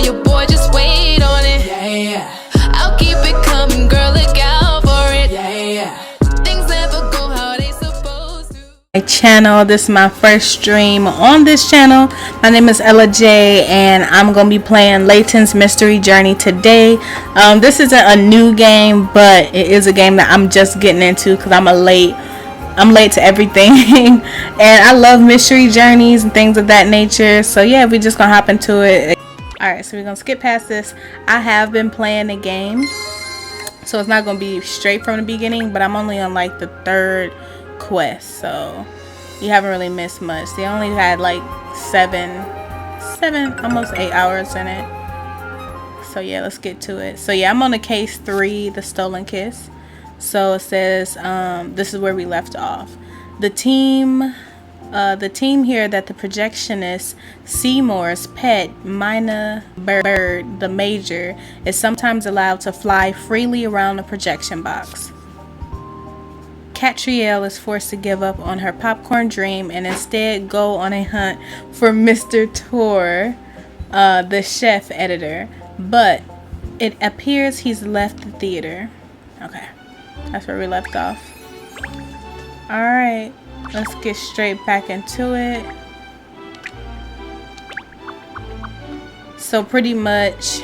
your boy, just wait on it. Yeah. I'll keep it coming, girl, look out for it. Yeah. Things never go how they supposed to. My channel, this is my first stream on this channel. My name is Ella J, and I'm gonna be playing Layton's Mystery Journey today. This isn't a new game, but it is a game that I'm just getting into because I'm late to everything. And I love mystery journeys and things of that nature. So yeah, we're just gonna hop into it. Alright, so we're gonna skip past this. I have been playing the game, so it's not gonna be straight from the beginning, but I'm only on like the third quest, so you haven't really missed much. They only had like seven almost 8 hours in it. So yeah, let's get to it. So yeah, I'm on the case 3, the stolen kiss. So it says this is where we left off. The team here that the projectionist Seymour's pet Mina Bird, the Major, is sometimes allowed to fly freely around the projection box. Catrielle is forced to give up on her popcorn dream and instead go on a hunt for Mr. Tor, the chef editor, but it appears he's left the theater. Okay, that's where we left off. Alright, let's get straight back into it. So pretty much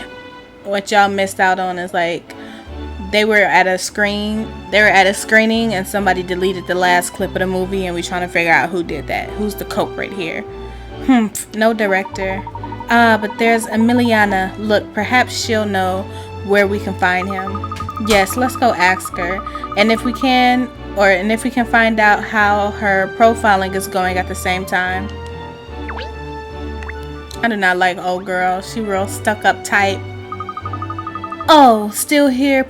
what y'all missed out on is like they were at a screening and somebody deleted the last clip of the movie, and we're trying to figure out who did that. Who's the culprit here? No director. But there's Emiliana. Look, perhaps she'll know where we can find him. Yes, let's go ask her. And if we can find out how her profiling is going at the same time. I do not like old girl. She real stuck up tight. Oh, still here.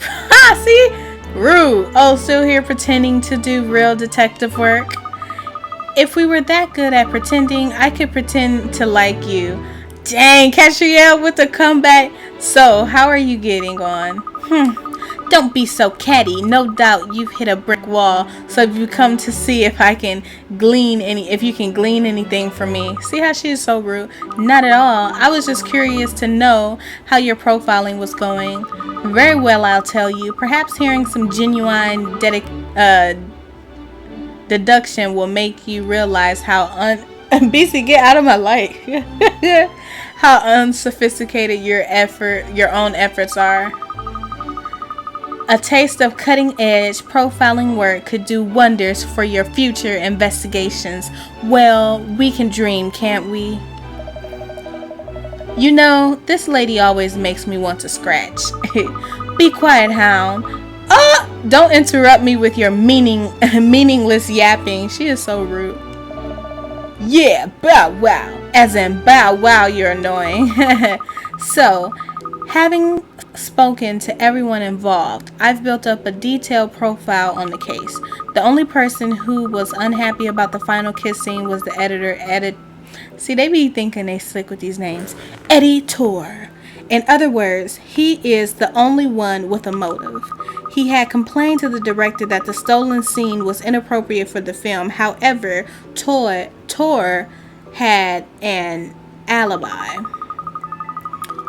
See? Rude. Oh, still here pretending to do real detective work. If we were that good at pretending, I could pretend to like you. Dang, Catrielle with the comeback. So, how are you getting on? Don't be so catty. No doubt you've hit a brick wall. So if you come to see if you can glean anything from me. See how she is so rude? Not at all. I was just curious to know how your profiling was going. Very well, I'll tell you. Perhaps hearing some genuine deduction will make you realize how BC, get out of my light. How unsophisticated your own efforts are. A taste of cutting-edge profiling work could do wonders for your future investigations. Well, we can dream, can't we? You know, this lady always makes me want to scratch. Be quiet, hound. Oh, don't interrupt me with your meaningless yapping. She is so rude. Yeah, bow wow. As in bow wow, you're annoying. So, having spoken to everyone involved, I've built up a detailed profile on the case. The only person who was unhappy about the final kiss scene was the editor. See, they be thinking they slick with these names. Editor. In other words, he is the only one with a motive. He had complained to the director that the stolen scene was inappropriate for the film. However, Tor had an alibi.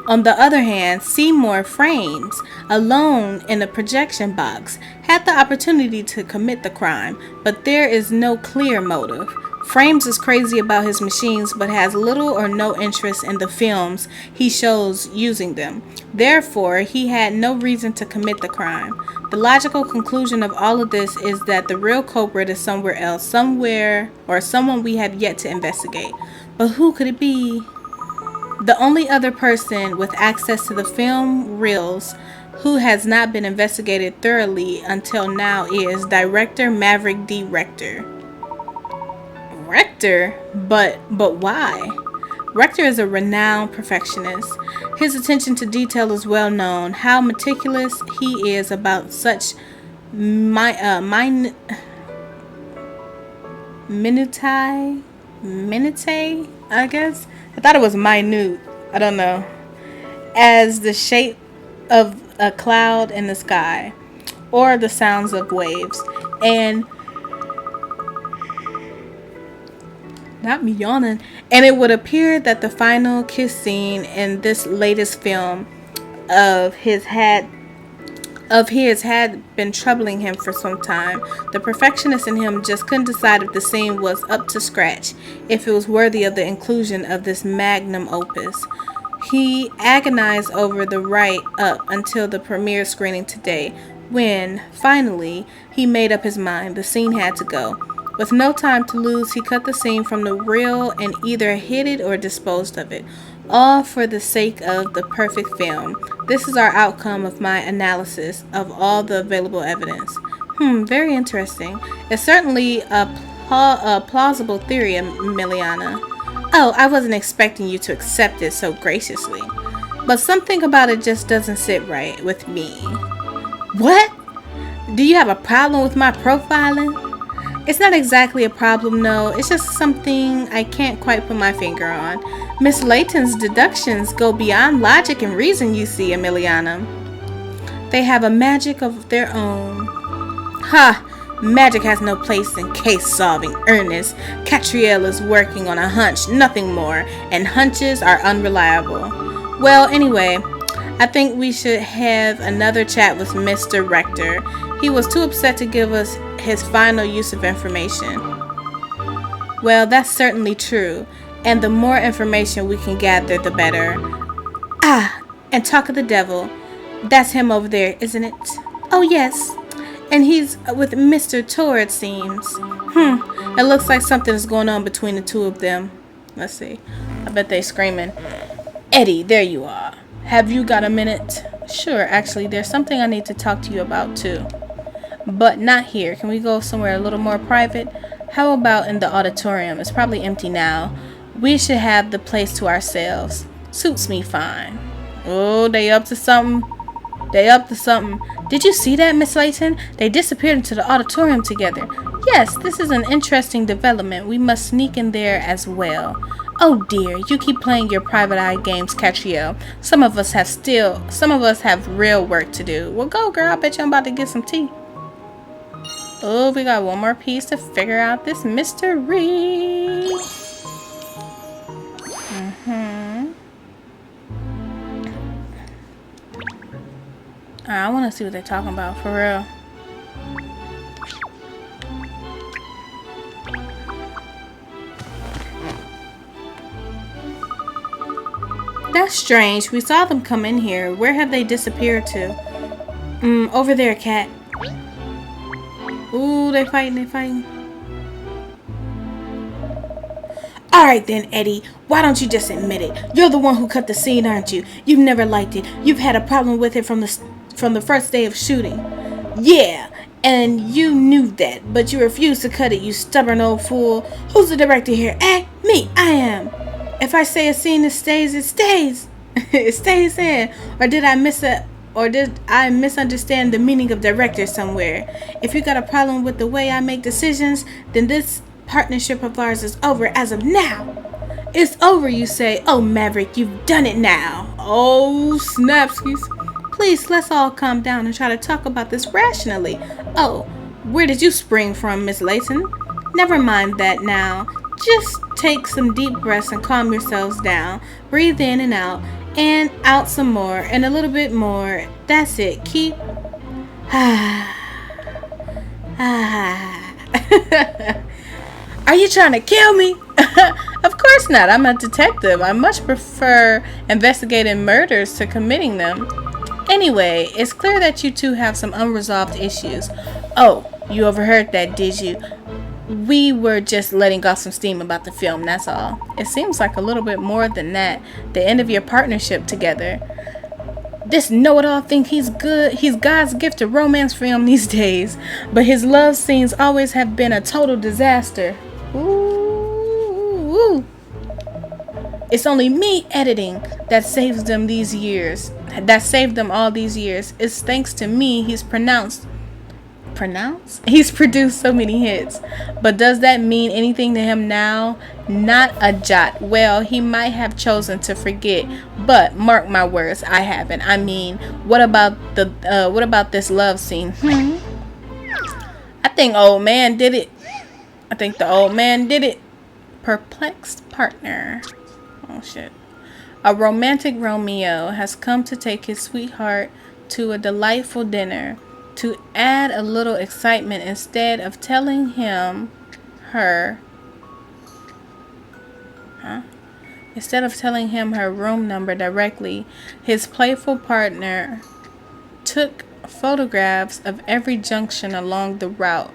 On the other hand, Seymour Frames, alone in the projection box, had the opportunity to commit the crime, but there is no clear motive. Frames is crazy about his machines, but has little or no interest in the films he shows using them. Therefore, he had no reason to commit the crime. The logical conclusion of all of this is that the real culprit is somewhere else, somewhere, or someone we have yet to investigate. But who could it be? The only other person with access to the film reels who has not been investigated thoroughly until now is director Maverick D. Rector. Rector? But why? Rector is a renowned perfectionist. His attention to detail is well known. How meticulous he is about such minutiae, I guess. I thought it was minute. I don't know. As the shape of a cloud in the sky, or the sounds of waves, and Not me yawning. And it would appear that the final kiss scene in this latest film of his had been troubling him for some time. The perfectionist in him just couldn't decide if the scene was up to scratch, if it was worthy of the inclusion of this magnum opus. He agonized over the write-up until the premiere screening today, when, finally, he made up his mind. The scene had to go. With no time to lose, he cut the scene from the reel and either hid it or disposed of it, all for the sake of the perfect film. This is our outcome of my analysis of all the available evidence. Very interesting. It's certainly a plausible theory, Emiliana. Oh, I wasn't expecting you to accept it so graciously. But something about it just doesn't sit right with me. What? Do you have a problem with my profiling? It's not exactly a problem, no. It's just something I can't quite put my finger on. Miss Layton's deductions go beyond logic and reason, you see, Emiliana. They have a magic of their own. Ha! Magic has no place in case-solving earnest. Catriel is working on a hunch, nothing more, and hunches are unreliable. Well, anyway, I think we should have another chat with Mr. Rector. He was too upset to give us his final use of information. Well, that's certainly true, and the more information we can gather, the better. Ah, and talk of the devil. That's him over there, isn't it? Oh, yes. And he's with Mr. Tor, it seems. It looks like something's going on between the two of them. Let's see. I bet they're screaming. Eddie, there you are. Have you got a minute? Sure, actually, there's something I need to talk to you about, too. But not here. Can we go somewhere a little more private? How about in the auditorium? It's probably empty now. We should have the place to ourselves. Suits me fine. Oh, they up to something. Did you see that, Miss Layton? They disappeared into the auditorium together. Yes, this is an interesting development. We must sneak in there as well. Oh dear, you keep playing your private eye games, Catriel. Some of us have real work to do. Well, go, girl. I bet you I'm about to get some tea. Oh, we got one more piece to figure out this mystery. I want to see what they're talking about, for real. That's strange. We saw them come in here. Where have they disappeared to? Over there, cat. Ooh, they're fighting. Alright then, Eddie. Why don't you just admit it? You're the one who cut the scene, aren't you? You've never liked it. You've had a problem with it from the first day of shooting. Yeah, and you knew that, but you refused to cut it, you stubborn old fool. Who's the director here? Me. I am. If I say a scene it stays, it stays. It stays in. Or did I misunderstand the meaning of director somewhere? If you got a problem with the way I make decisions, then this partnership of ours is over as of now. It's over, you say. Oh, Maverick, you've done it now. Oh, snapskis. Please, let's all calm down and try to talk about this rationally. Oh, where did you spring from, Miss Layton? Never mind that now. Just take some deep breaths and calm yourselves down. Breathe in and out some more, and a little bit more. That's it. Keep... Are you trying to kill me? Of course not. I'm a detective. I much prefer investigating murders to committing them. Anyway, it's clear that you two have some unresolved issues. Oh, you overheard that, did you? We were just letting off some steam about the film, that's all. It seems like a little bit more than that. The end of your partnership together. This know-it-all think he's good. He's God's gift to romance film these days. But his love scenes always have been a total disaster. Ooh. It's only me editing that saves them these years. That saved them all these years. It's thanks to me he's He's produced so many hits. But does that mean anything to him now? Not a jot. Well, he might have chosen to forget, but mark my words, I haven't. I mean, what about this love scene? I think the old man did it. perplexed partner. Oh shit. A romantic Romeo has come to take his sweetheart to a delightful dinner. To add a little excitement, instead of telling him her room number directly, his playful partner took photographs of every junction along the route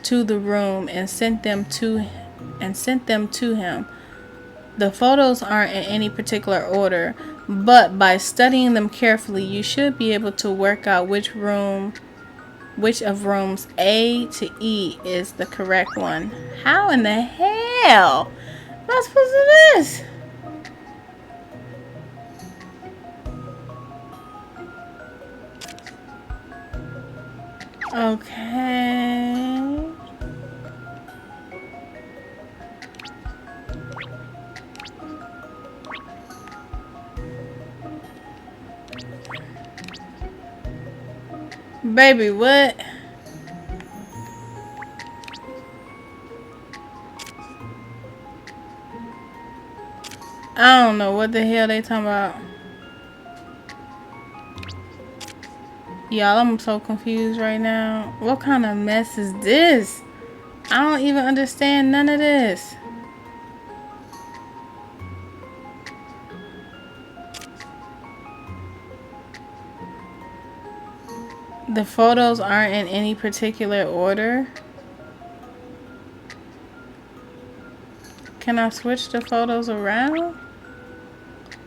to the room and sent them to him. The photos aren't in any particular order, but by studying them carefully, you should be able to work out which of rooms A to E is the correct one. How in the hell am I supposed to do this? Okay. Baby, what? I don't know what the hell they talking about. Y'all, I'm so confused right now. What kind of mess is this? I don't even understand none of this. The photos aren't in any particular order. Can I switch the photos around?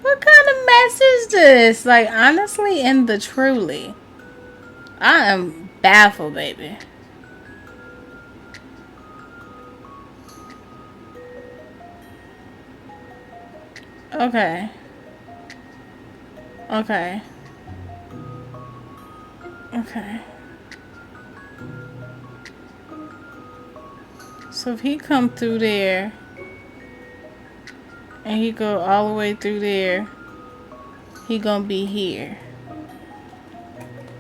What kind of mess is this? Like, honestly and the truly, I am baffled, baby. Okay. Okay. Okay. So if he come through there and he go all the way through there, he gonna be here.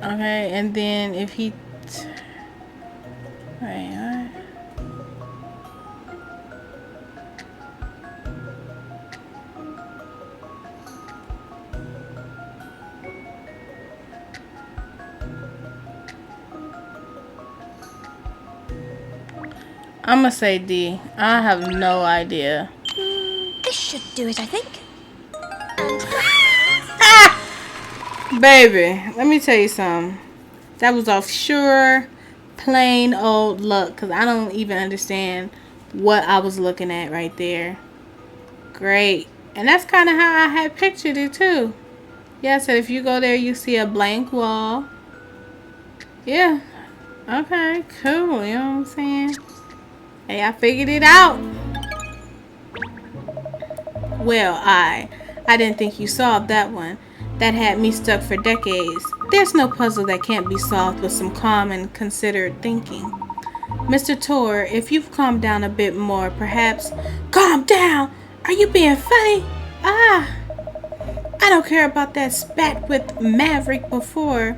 Okay, and then if he wait, what? I'm gonna say D. I have no idea. This should do it, I think. Baby, let me tell you something. That was off sure, plain old luck, because I don't even understand what I was looking at right there. Great. And that's kind of how I had pictured it, too. Yeah, so if you go there, you see a blank wall. Yeah. Okay, cool. You know what I'm saying? Hey, I figured it out. Well, I didn't think you solved that one. That had me stuck for decades. There's no puzzle that can't be solved with some calm and considered thinking. Mr. Tor, if you've calmed down a bit more, perhaps... Calm down! Are you being funny? I don't care about that spat with Maverick before.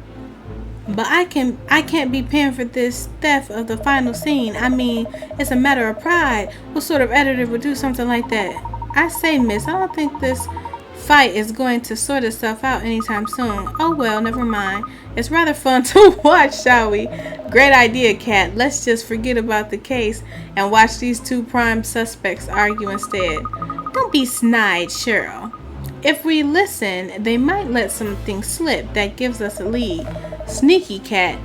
But I can't be paying for this theft of the final scene. I mean, it's a matter of pride. What sort of editor would do something like that? I say, miss, I don't think this fight is going to sort itself out anytime soon. Oh well, never mind. It's rather fun to watch, shall we? Great idea, Kat. Let's just forget about the case and watch these two prime suspects argue instead. Don't be snide, Cheryl. If we listen, they might let something slip that gives us a lead. Sneaky cat.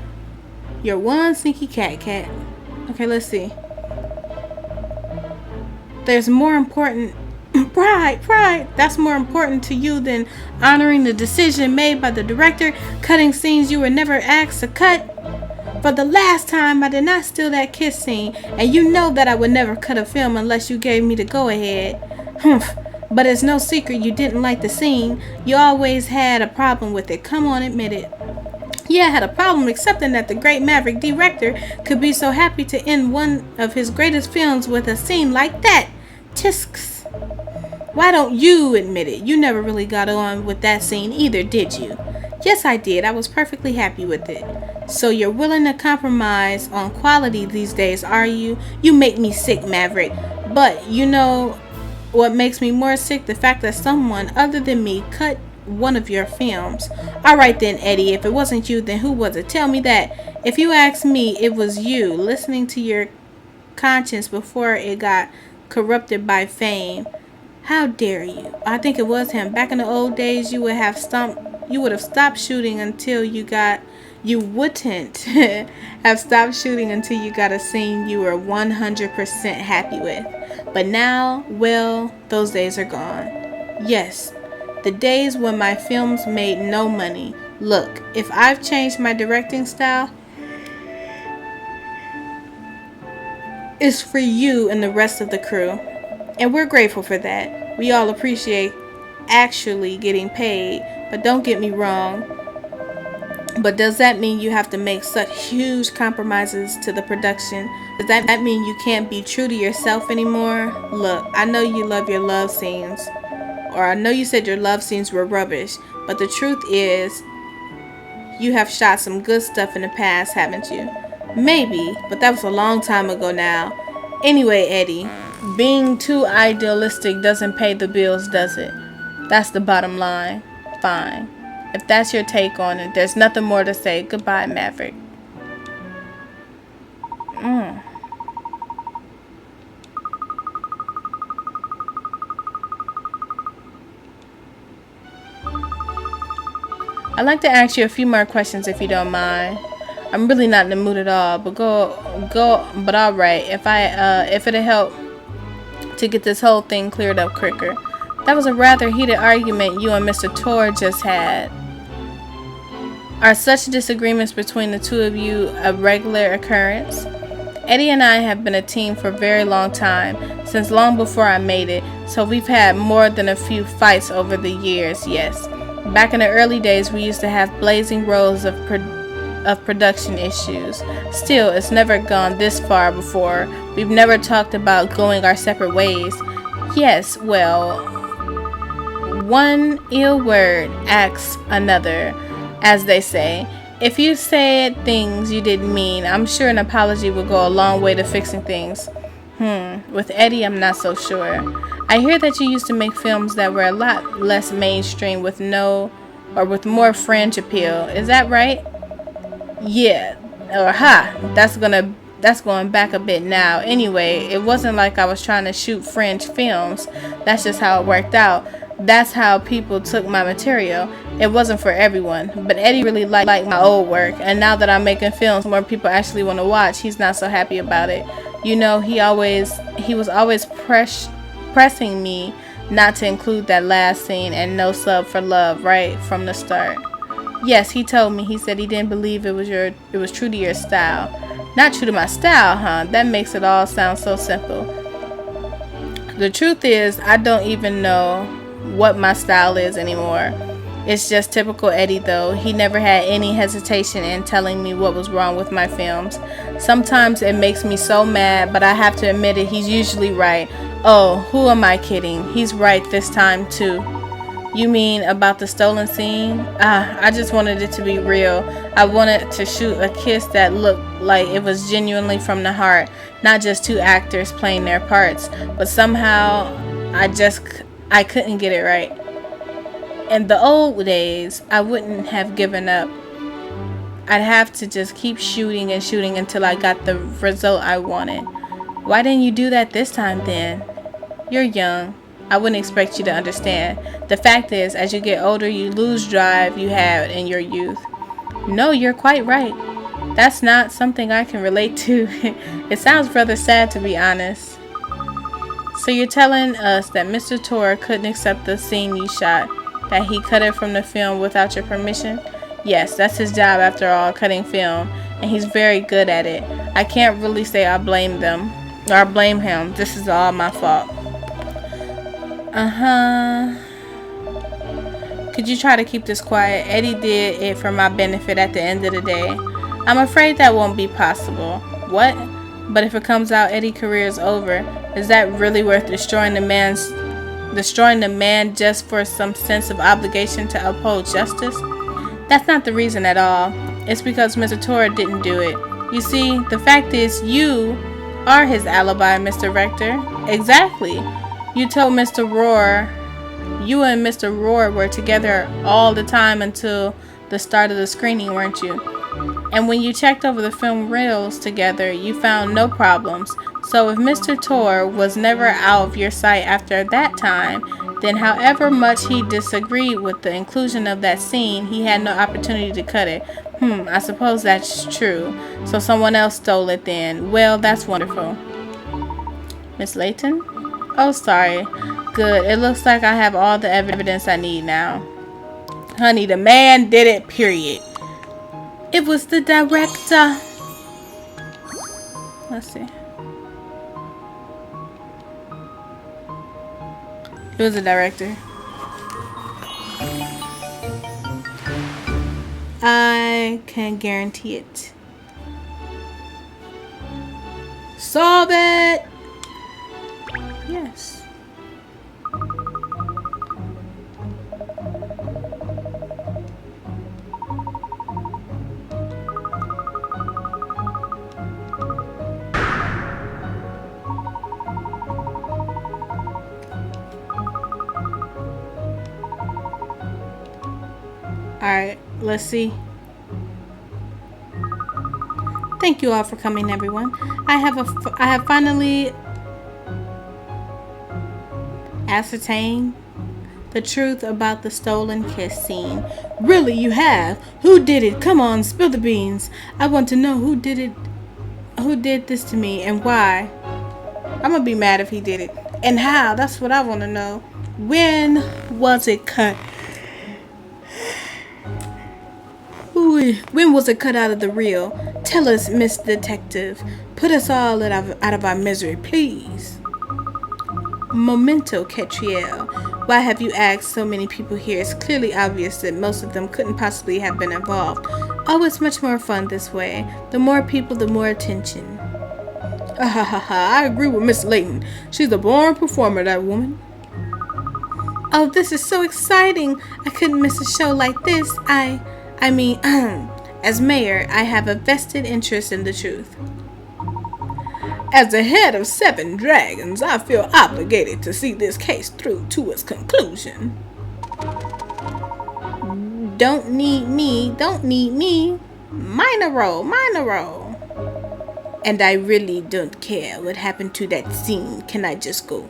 You're one sneaky cat, Kat. Okay, let's see. There's more important... Pride. That's more important to you than honoring the decision made by the director, cutting scenes you were never asked to cut. For the last time, I did not steal that kiss scene, and you know that I would never cut a film unless you gave me the go-ahead. Humph. But it's no secret you didn't like the scene. You always had a problem with it. Come on, admit it. Yeah, I had a problem accepting that the great Maverick director could be so happy to end one of his greatest films with a scene like that. Tisks. Why don't you admit it? You never really got on with that scene either, did you? Yes, I did. I was perfectly happy with it. So you're willing to compromise on quality these days, are you? You make me sick, Maverick. But you know what makes me more sick? The fact that someone other than me cut one of your films. Alright then, Eddie, if it wasn't you, then who was it? Tell me that. If you ask me, it was you, listening to your conscience before it got corrupted by fame. How dare you? I think it was him. Back in the old days, you would have stopped shooting until you wouldn't have stopped shooting until you got a scene you were 100% happy with. But now, well, those days are gone. Yes, the days when my films made no money. Look, if I've changed my directing style, it's for you and the rest of the crew. And we're grateful for that. We all appreciate actually getting paid. But don't get me wrong. But does that mean you have to make such huge compromises to the production? Does that mean you can't be true to yourself anymore? Look, I know you love your love scenes. Or I know you said your love scenes were rubbish. But the truth is, you have shot some good stuff in the past, haven't you? Maybe, but that was a long time ago now. Anyway, Eddie, being too idealistic doesn't pay the bills, does it? That's the bottom line. Fine. If that's your take on it, there's nothing more to say. Goodbye, Maverick. I'd like to ask you a few more questions if you don't mind. I'm really not in the mood at all, but but all right. If it'll help to get this whole thing cleared up quicker. That was a rather heated argument you and Mr. Tor just had. Are such disagreements between the two of you a regular occurrence? Eddie and I have been a team for a very long time, since long before I made it, so we've had more than a few fights over the years, yes. Back in the early days, we used to have blazing rows of production issues. Still, it's never gone this far before. We've never talked about going our separate ways. Yes, well, one ill word asks another, as they say. If you said things you didn't mean, I'm sure an apology will go a long way to fixing things. With Eddie, I'm not so sure. I hear that you used to make films that were a lot less mainstream with more fringe appeal. Is that right? Yeah. That's going back a bit now. Anyway, it wasn't like I was trying to shoot fringe films. That's just how it worked out. That's how people took my material. It wasn't for everyone, but Eddie really liked my old work, and now that I'm making films where people actually want to watch, he's not so happy about it. You know, he was always pressing me not to include that last scene and no sub for love right from the start. Yes, he told me. He said he didn't believe it was true to your style. Not true to my style, huh? That makes it all sound so simple. The truth is, I don't even know what my style is anymore. It's just typical Eddie though. He never had any hesitation in telling me what was wrong with my films. Sometimes it makes me so mad, but I have to admit it, he's usually right. Oh, who am I kidding? He's right this time too. You mean about the stolen scene? I just wanted it to be real. I wanted to shoot a kiss that looked like it was genuinely from the heart, not just two actors playing their parts. But somehow, I couldn't get it right. In the old days, I wouldn't have given up. I'd have to just keep shooting and shooting until I got the result I wanted. Why didn't you do that this time then? You're young. I wouldn't expect you to understand. The fact is, as you get older, you lose drive you had in your youth. No, you're quite right. That's not something I can relate to. It sounds rather sad, to be honest. So you're telling us that Mr. Tor couldn't accept the scene you shot, that he cut it from the film without your permission? Yes, that's his job after all, cutting film, and he's very good at it. I can't really say I blame them, or I blame him. This is all my fault. Could you try to keep this quiet? Eddie did it for my benefit at the end of the day. I'm afraid that won't be possible. What? But if it comes out Eddie's career is over, is that really worth destroying the man just for some sense of obligation to uphold justice? That's not the reason at all. It's because Mr. Tor didn't do it. You see, the fact is you are his alibi, Mr. Rector. Exactly. You told Mr. Roar, you and Mr. Roar were together all the time until the start of the screening, weren't you? And when you checked over the film reels together, you found no problems. So if Mr. Tor was never out of your sight after that time, then however much he disagreed with the inclusion of that scene, he had no opportunity to cut it. I suppose that's true. So someone else stole it then. Well, that's wonderful. Miss Layton? Oh, sorry. Good. It looks like I have all the evidence I need now. Honey, the man did it, period. It was the director. Let's see. It was the director. I can guarantee it. Solve it! Yes. Alright, let's see. Thank you all for coming, everyone. I have finally ascertained the truth about the stolen kiss scene. Really, you have? Who did it? Come on, spill the beans. I want to know who did it. Who did this to me and why? I'm gonna be mad if he did it. And how? That's what I want to know. When was it cut? When was it cut out of the reel? Tell us, Miss Detective. Put us all out of our misery, please. Momento, Catriel. Why have you asked so many people here? It's clearly obvious that most of them couldn't possibly have been involved. Oh, it's much more fun this way. The more people, the more attention. I agree with Miss Layton. She's a born performer, that woman. Oh, this is so exciting. I couldn't miss a show like this. I mean, as mayor, I have a vested interest in the truth. As the head of 7 dragons, I feel obligated to see this case through to its conclusion. Don't need me. Minor role. And I really don't care what happened to that scene. Can I just go?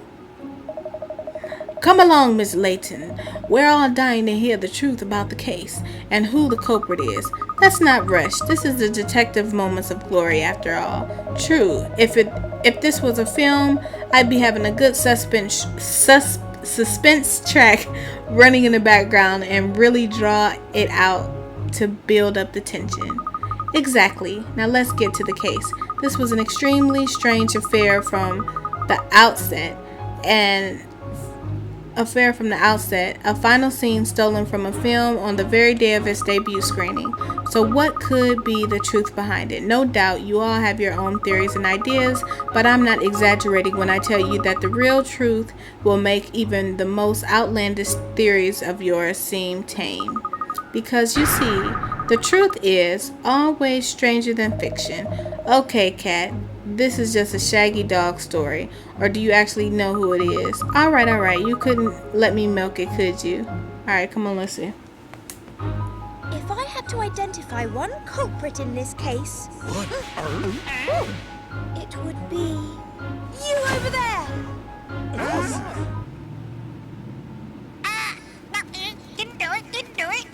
Come along, Miss Layton. We're all dying to hear the truth about the case and who the culprit is. Let's not rush. This is the detective moments of glory after all. True, if this was a film, I'd be having a good suspense track running in the background and really draw it out to build up the tension. Exactly. Now let's get to the case. This was an extremely strange affair from the outset. A final scene stolen from a film on the very day of its debut screening. So what could be the truth behind it? No doubt you all have your own theories and ideas, but I'm not exaggerating when I tell you that the real truth will make even the most outlandish theories of yours seem tame. Because you see, the truth is always stranger than fiction. Okay, Cat. This is just a shaggy dog story. Or do you actually know who it is? Alright. You couldn't let me milk it, could you? Alright, come on, let's see. If I had to identify one culprit in this case, it would be you over there. Didn't do it.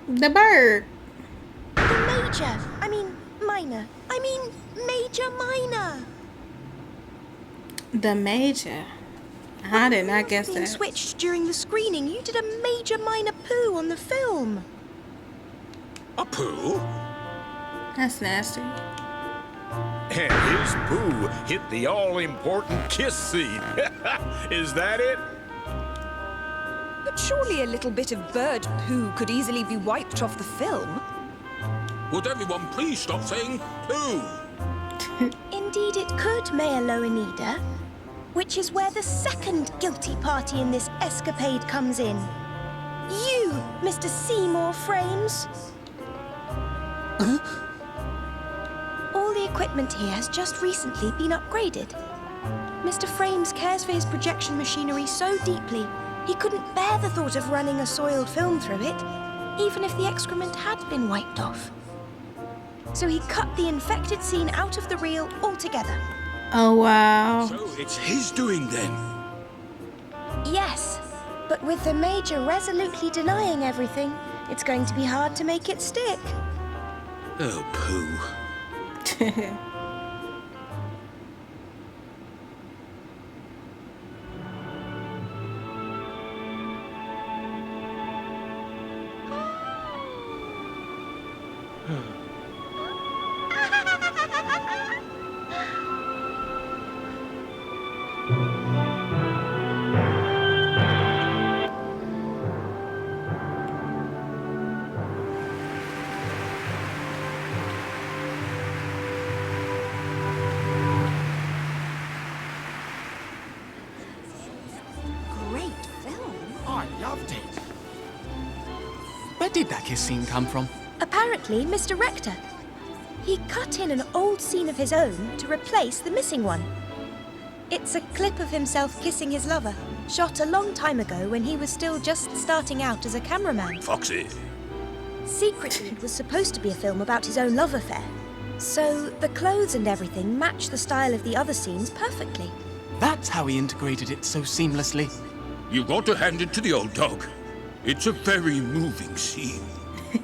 The bird. Major Minor. The Major. I did not guess Being that. switched during the screening, you did a Major Minor poo on the film. A poo? That's nasty. And his poo hit the all-important kiss scene. Is that it? But surely a little bit of bird poo could easily be wiped off the film. Would everyone please stop saying poo? Indeed it could, Mayor Loanida. Which is where the second guilty party in this escapade comes in. You, Mr. Seymour Frames. All the equipment here has just recently been upgraded. Mr. Frames cares for his projection machinery so deeply, he couldn't bear the thought of running a soiled film through it, even if the excrement had been wiped off. So he cut the infected scene out of the reel altogether. Oh, wow. So it's his doing then. Yes, but with the Major resolutely denying everything, it's going to be hard to make it stick. Oh, poo. Great film. I loved it. Where did that kiss scene come from? Apparently, Mr. Rector. He cut in an old scene of his own to replace the missing one. It's a clip of himself kissing his lover, shot a long time ago when he was still just starting out as a cameraman. Foxy. Secretly, it was supposed to be a film about his own love affair. So the clothes and everything match the style of the other scenes perfectly. That's how he integrated it so seamlessly. You've got to hand it to the old dog. It's a very moving scene.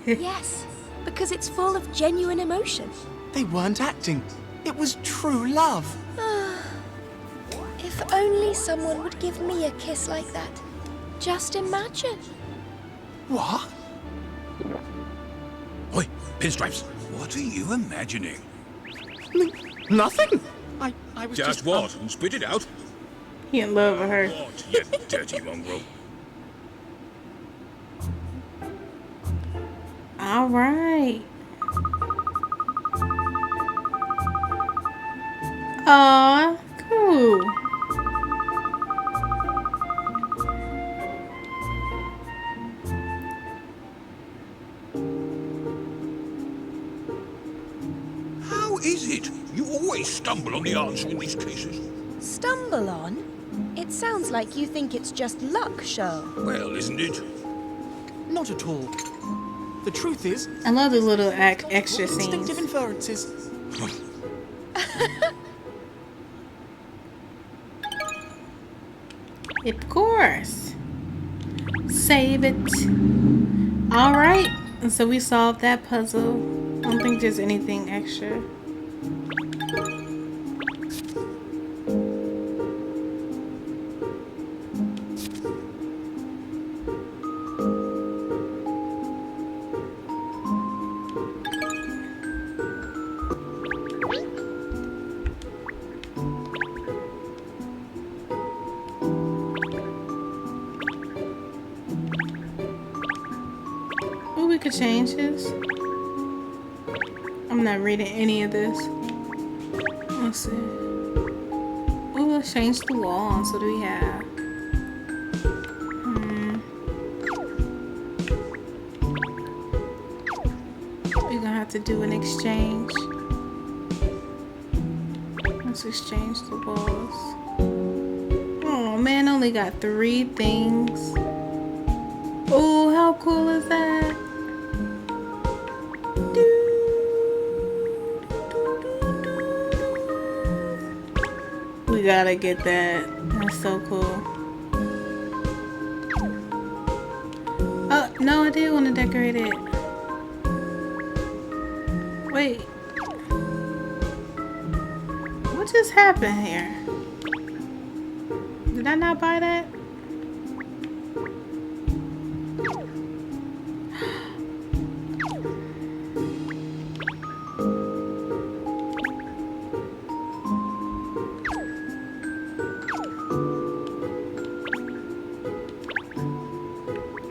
Yes, because it's full of genuine emotion. They weren't acting. It was true love. If only someone would give me a kiss like that. Just imagine. What? Oi, Pinstripes, what are you imagining? Nothing. I was Just what? And spit it out. He in love with her. What, you dirty mongrel? All right. Aw, cool. How is it? You always stumble on the answer in these cases. Stumble on? It sounds like you think it's just luck, Shirl. Well, isn't it? Not at all. The truth is, I love the little extra scenes. instinctive inferences. Of course. Save it. All right. And so we solved that puzzle. I don't think there's anything extra. Oh, we could change this. I'm not reading any of this. Let's see. Oh, let's change the wall. So do we have? We're gonna have to do an exchange. Let's exchange the walls. Oh man, only got 3 things. Oh, how cool is that? We gotta get that. That's so cool. Oh, no, I did want to decorate it. Wait. What just happened here? Did I not buy that?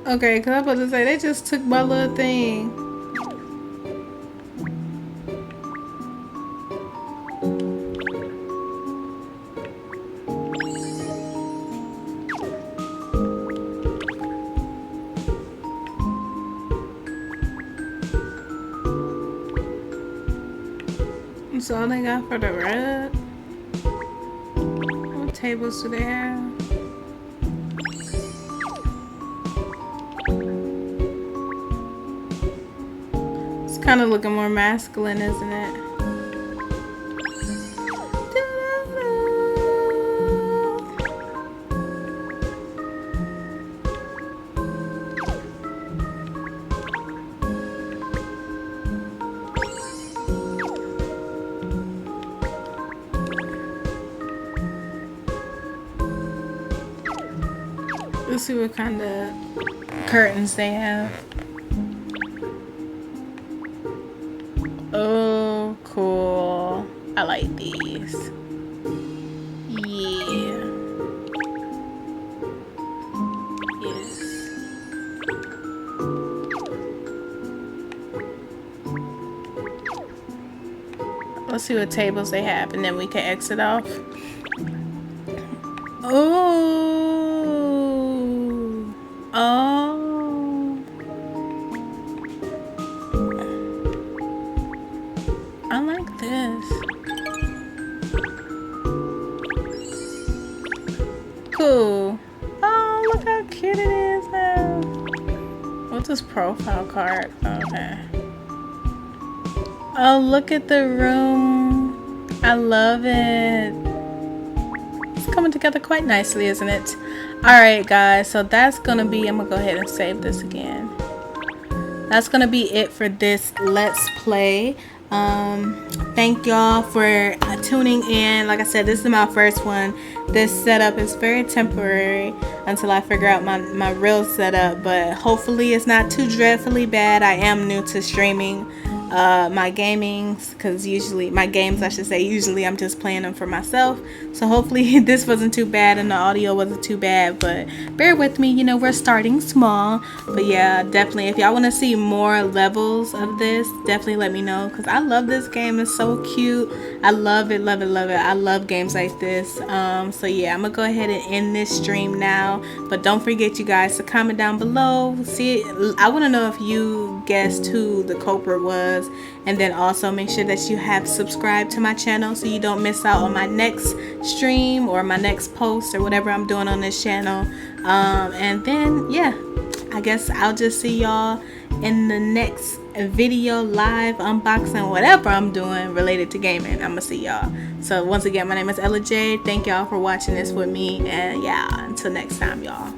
Okay, because I'm about to say, they just took my little thing. That's all they got for the red? What tables do they have? It's kind of looking more masculine, isn't it? Let's see what kind of curtains they have. Oh, cool. I like these. Yeah. Yes. Let's see what tables they have and then we can exit off. Oh. Oh, I like this. Cool. Oh, look how cute it is now. What's this profile card? Okay. Oh, look at the room. I love it. It's coming together quite nicely, isn't it? Alright guys, so that's gonna be, I'm gonna go ahead and save this again. That's gonna be it for this Let's Play. Thank y'all for tuning in. Like I said, this is my first one. This setup is very temporary until I figure out my real setup, but hopefully it's not too dreadfully bad. I am new to streaming my gamings, because usually my games, I should say, usually I'm just playing them for myself. So hopefully this wasn't too bad and the audio wasn't too bad, but bear with me, you know, we're starting small. But yeah, definitely if y'all want to see more levels of this, definitely let me know, because I love this game. It's so cute. I love it, love it, love it. I love games like this. So yeah, I'm gonna go ahead and end this stream now, but don't forget, you guys, to comment down below. See, I want to know if you guessed who the culprit was, and then also make sure that you have subscribed to my channel so you don't miss out on my next stream or my next post or whatever I'm doing on this channel. And then yeah, I guess I'll just see y'all in the next video, live unboxing, whatever I'm doing related to gaming. I'm gonna see y'all. So once again, my name is Ella J. Thank y'all for watching this with me, and yeah, until next time, y'all.